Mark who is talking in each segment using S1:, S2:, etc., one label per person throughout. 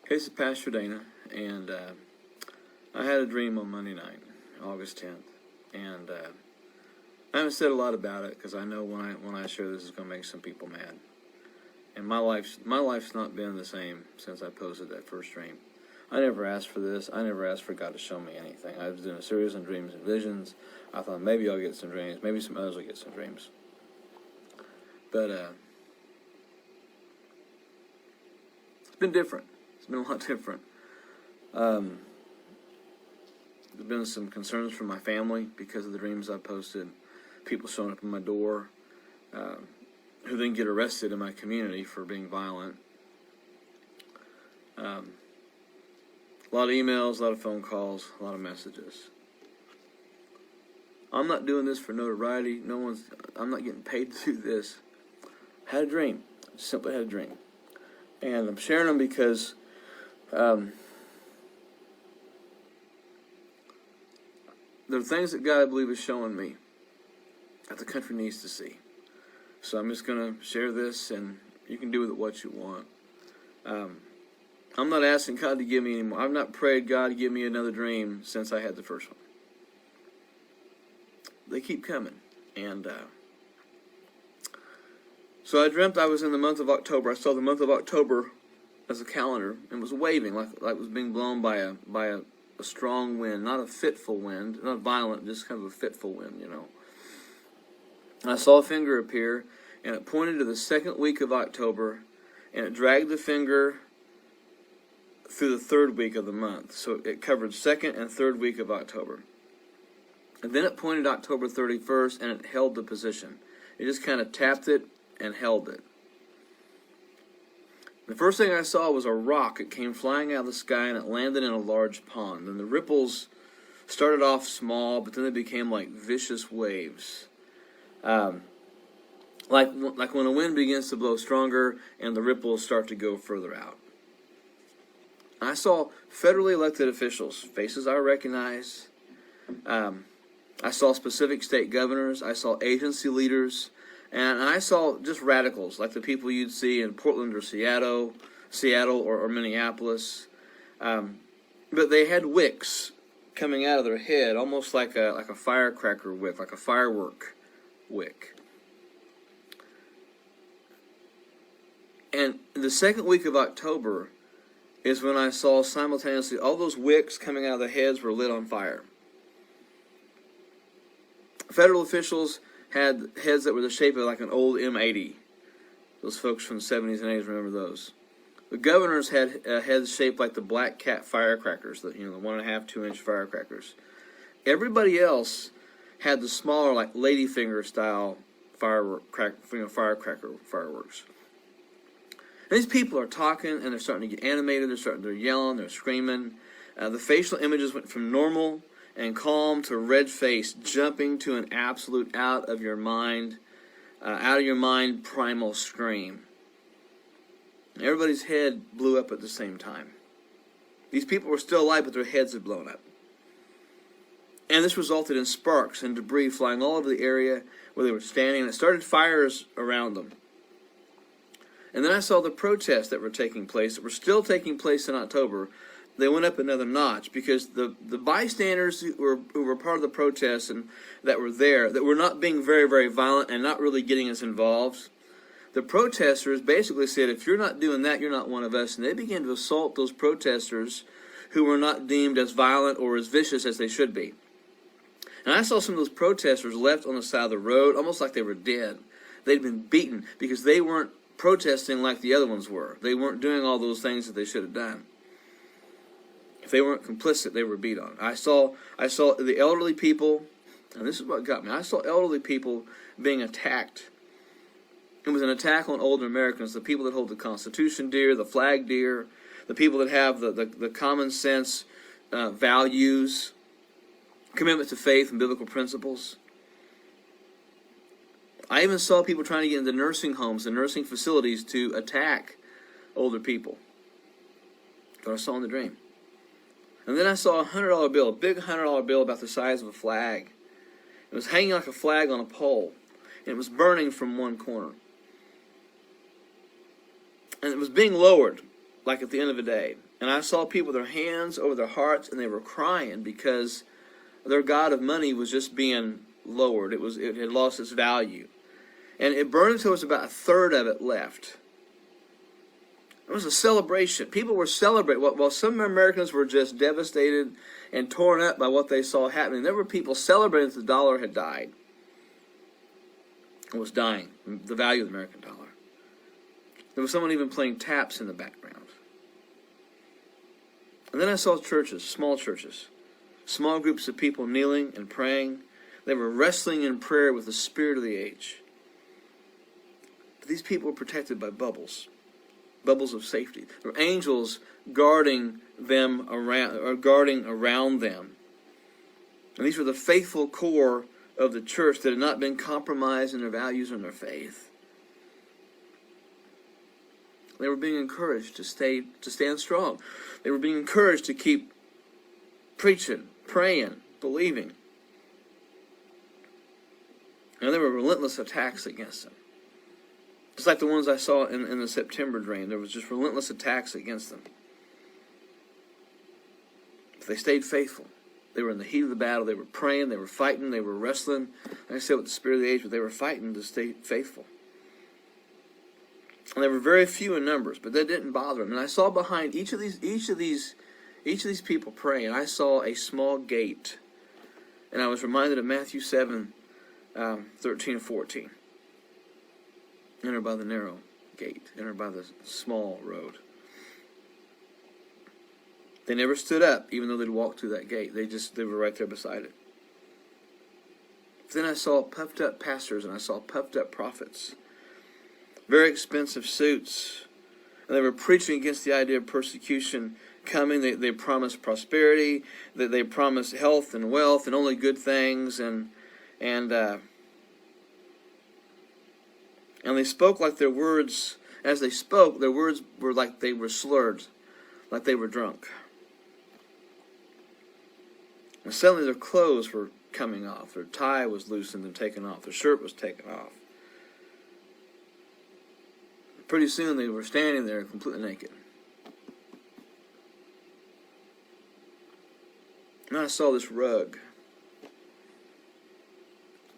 S1: This is Pastor Dana, and I had a dream on Monday night, August 10th, and I haven't said a lot about it because I know when I share this, it's going to make some people mad. And my life's not been the same since I posted that first dream. I never asked for this. I never asked for God to show me anything. I was doing a series on dreams and visions. I thought maybe I'll get some dreams. Maybe some others will get some dreams. But it's been different. It's been a lot different. There's been some concerns from my family because of the dreams I posted. People showing up at my door who then get arrested in my community for being violent. A lot of emails, a lot of phone calls, a lot of messages. I'm not doing this for notoriety. I'm not getting paid to do this. I had a dream. I simply had a dream. And I'm sharing them because there are things that God, I believe, is showing me that the country needs to see. So I'm just going to share this, and you can do with it what you want. I'm not asking God to give me any more. I've not prayed God to give me another dream since I had the first one. They keep coming. And so I dreamt I was in the month of October. I saw the month of October as a calendar and was waving like it was being blown by a strong wind, not a fitful wind, not violent, just kind of a fitful wind, you know. And I saw a finger appear, and it pointed to the second week of October, and it dragged the finger through the third week of the month. So it covered second and third week of October. And then it pointed October 31st, and it held the position. It just kind of tapped it and held it. The first thing I saw was a rock. It came flying out of the sky, and it landed in a large pond. And the ripples started off small, but then they became like vicious waves. Like when a wind begins to blow stronger and the ripples start to go further out. I saw federally elected officials, faces I recognize. I saw specific state governors. I saw agency leaders. And I saw just radicals, like the people you'd see in Portland or Seattle or Minneapolis. But they had wicks coming out of their head, almost like a firecracker wick, like a firework wick. And the second week of October is when I saw simultaneously all those wicks coming out of the heads were lit on fire. Federal officials had heads that were the shape of like an old M80. Those folks from the 70s and 80s remember those. The governors had heads shaped like the black cat firecrackers, the 1.5, 2-inch firecrackers. Everybody else had the smaller, like ladyfinger style firecracker fireworks. And these people are talking, and they're starting to get animated. They're yelling, they're screaming. The facial images went from normal and calm to red face, jumping to an absolute out of your mind primal scream. And everybody's head blew up at the same time. These people were still alive, but their heads had blown up. And this resulted in sparks and debris flying all over the area where they were standing, and it started fires around them. And then I saw the protests that were taking place, that were still taking place in October. They went up another notch because the bystanders who were part of the protests and that were there, that were not being very, very violent and not really getting us involved, the protesters basically said, if you're not doing that, you're not one of us. And they began to assault those protesters who were not deemed as violent or as vicious as they should be. And I saw some of those protesters left on the side of the road, almost like they were dead. They'd been beaten because they weren't protesting like the other ones were. They weren't doing all those things that they should have done. If they weren't complicit, they were beat on. I saw the elderly people, and this is what got me. I saw elderly people being attacked. It was an attack on older Americans, the people that hold the Constitution dear, the flag dear, the people that have the common sense values, commitment to faith and biblical principles. I even saw people trying to get into nursing homes and nursing facilities to attack older people. That's what I saw in the dream. And then I saw a $100 bill, a big $100 bill about the size of a flag. It was hanging like a flag on a pole, and it was burning from one corner. And it was being lowered like at the end of the day. And I saw people with their hands over their hearts, and they were crying because their god of money was just being lowered. It had lost its value. And it burned until there was about a third of it left. It was a celebration. People were celebrating. While some Americans were just devastated and torn up by what they saw happening, there were people celebrating that the dollar had died. It was dying, the value of the American dollar. There was someone even playing taps in the background. And then I saw churches, small groups of people kneeling and praying. They were wrestling in prayer with the spirit of the age. But these people were protected by bubbles of safety. There were angels guarding them around, or guarding around them. And these were the faithful core of the church that had not been compromised in their values and their faith. They were being encouraged to stand strong. They were being encouraged to keep preaching, praying, believing. And there were relentless attacks against them. Just like the ones I saw in the September drain. There was just relentless attacks against them. But they stayed faithful. They were in the heat of the battle. They were praying. They were fighting. They were wrestling. Like I said, with the spirit of the age, but they were fighting to stay faithful. And they were very few in numbers, but that didn't bother them. And I saw behind each of these people praying, I saw a small gate. And I was reminded of Matthew 7, 13 and 14. Enter by the narrow gate. Enter by the small road. They never stood up, even though they'd walked through that gate. They were right there beside it. Then I saw puffed up pastors and I saw puffed up prophets. Very expensive suits. And they were preaching against the idea of persecution coming. They promised prosperity. They promised health and wealth and only good things. And they spoke like their words, as they spoke, their words were like they were slurred, like they were drunk. And suddenly their clothes were coming off. Their tie was loosened and taken off. Their shirt was taken off. Pretty soon they were standing there completely naked. And I saw this rug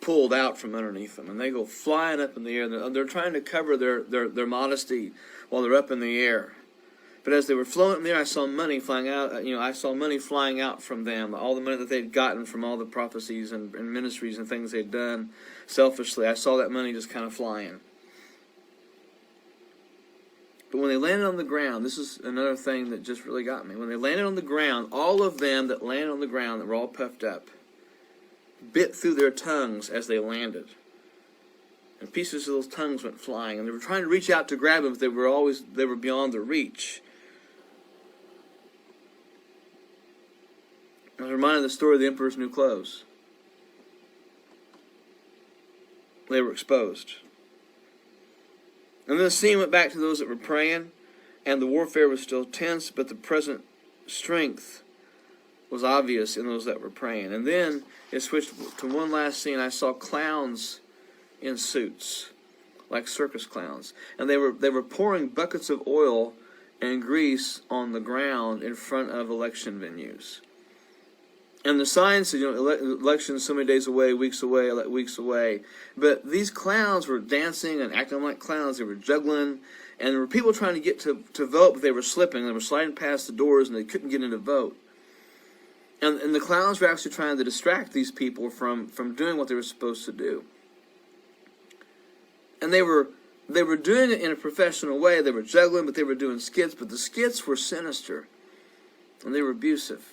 S1: pulled out from underneath them, and they go flying up in the air. They're trying to cover their modesty while they're up in the air. But as they were floating in the air, I saw money flying out. I saw money flying out from them. All the money that they'd gotten from all the prophecies and ministries and things they'd done selfishly. I saw that money just kind of flying. But when they landed on the ground, this is another thing that just really got me. When they landed on the ground, all of them that landed on the ground that were all puffed up bit through their tongues as they landed. And pieces of those tongues went flying. And they were trying to reach out to grab them, but they were beyond their reach. I was reminded of the story of the emperor's new clothes. They were exposed. And then the scene went back to those that were praying, and the warfare was still tense, but the present strength was obvious in those that were praying. And then it switched to one last scene. I saw clowns in suits, like circus clowns. And they were pouring buckets of oil and grease on the ground in front of election venues. And the sign said, elections so many days away, weeks away, weeks away. But these clowns were dancing and acting like clowns. They were juggling. And there were people trying to get to vote, but they were slipping. They were sliding past the doors, and they couldn't get in to vote. And the clowns were actually trying to distract these people from doing what they were supposed to do. And they were doing it in a professional way. They were juggling, but they were doing skits. But the skits were sinister, and they were abusive.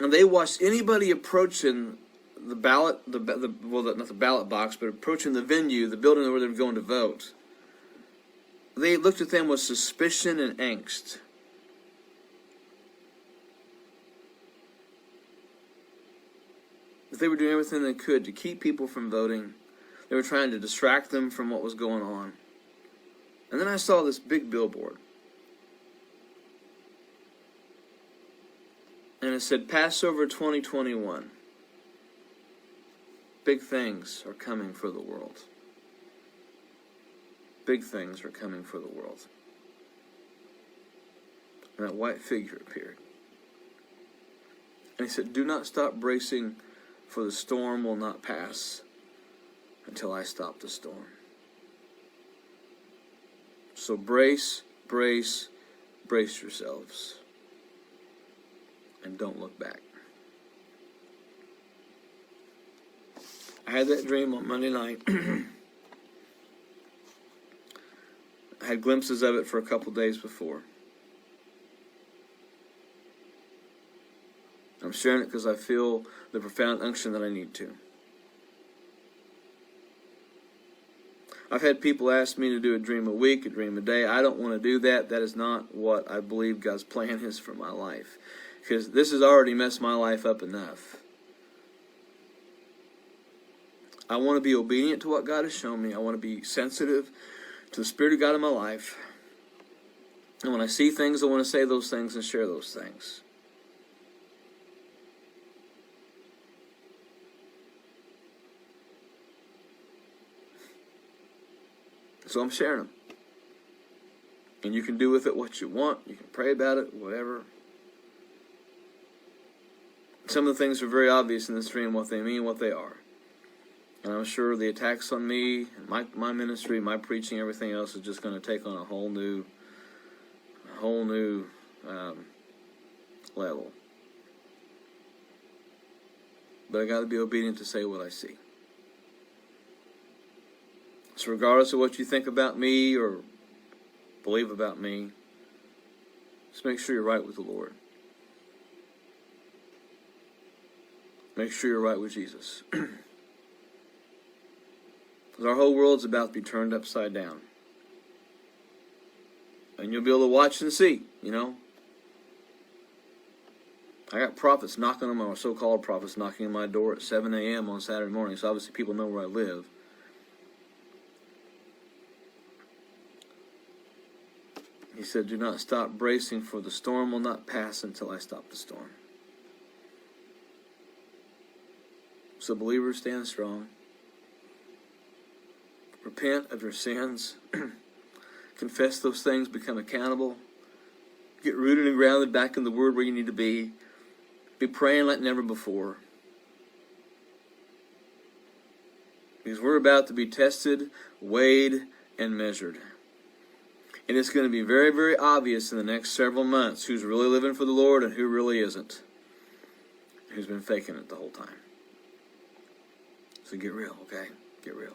S1: And they watched anybody approaching the ballot, not the ballot box, but approaching the venue, the building where they were going to vote. They looked at them with suspicion and angst. But they were doing everything they could to keep people from voting. They were trying to distract them from what was going on. And then I saw this big billboard. And it said, Passover 2021. Big things are coming for the world. Big things are coming for the world. and that white figure appeared. And he said, do not stop bracing, for the storm will not pass until I stop the storm. So brace, brace, brace yourselves. And don't look back. I had that dream on Monday night. I had glimpses of it for a couple days before. I'm sharing it because I feel the profound unction that I need to. I've had people ask me to do a dream a week, a dream a day. I don't want to do that. That is not what I believe God's plan is for my life. Because this has already messed my life up enough. I want to be obedient to what God has shown me. I want to be sensitive to the Spirit of God in my life. And when I see things, I want to say those things and share those things. So I'm sharing them. And you can do with it what you want. You can pray about it, whatever. Some of the things are very obvious in this dream, what they mean, what they are. And I'm sure the attacks on me, my ministry, my preaching, everything else is just going to take on a whole new level. But I got to be obedient to say what I see. So regardless of what you think about me or believe about me, just make sure you're right with the Lord. Make sure you're right with Jesus. Because our whole world's about to be turned upside down. And you'll be able to watch and see, you know. I got prophets knocking on my, so-called prophets knocking on my door at 7 a.m. on Saturday morning. So obviously people know where I live. He said, do not stop bracing, for the storm will not pass until I stop the storm. So believers, stand strong. Repent of your sins. Confess those things. Become accountable. Get rooted and grounded back in the Word where you need to be. Be praying like never before. Because we're about to be tested, weighed, and measured. And it's going to be very, very obvious in the next several months who's really living for the Lord and who really isn't. Who's been faking it the whole time. So get real, okay? Get real.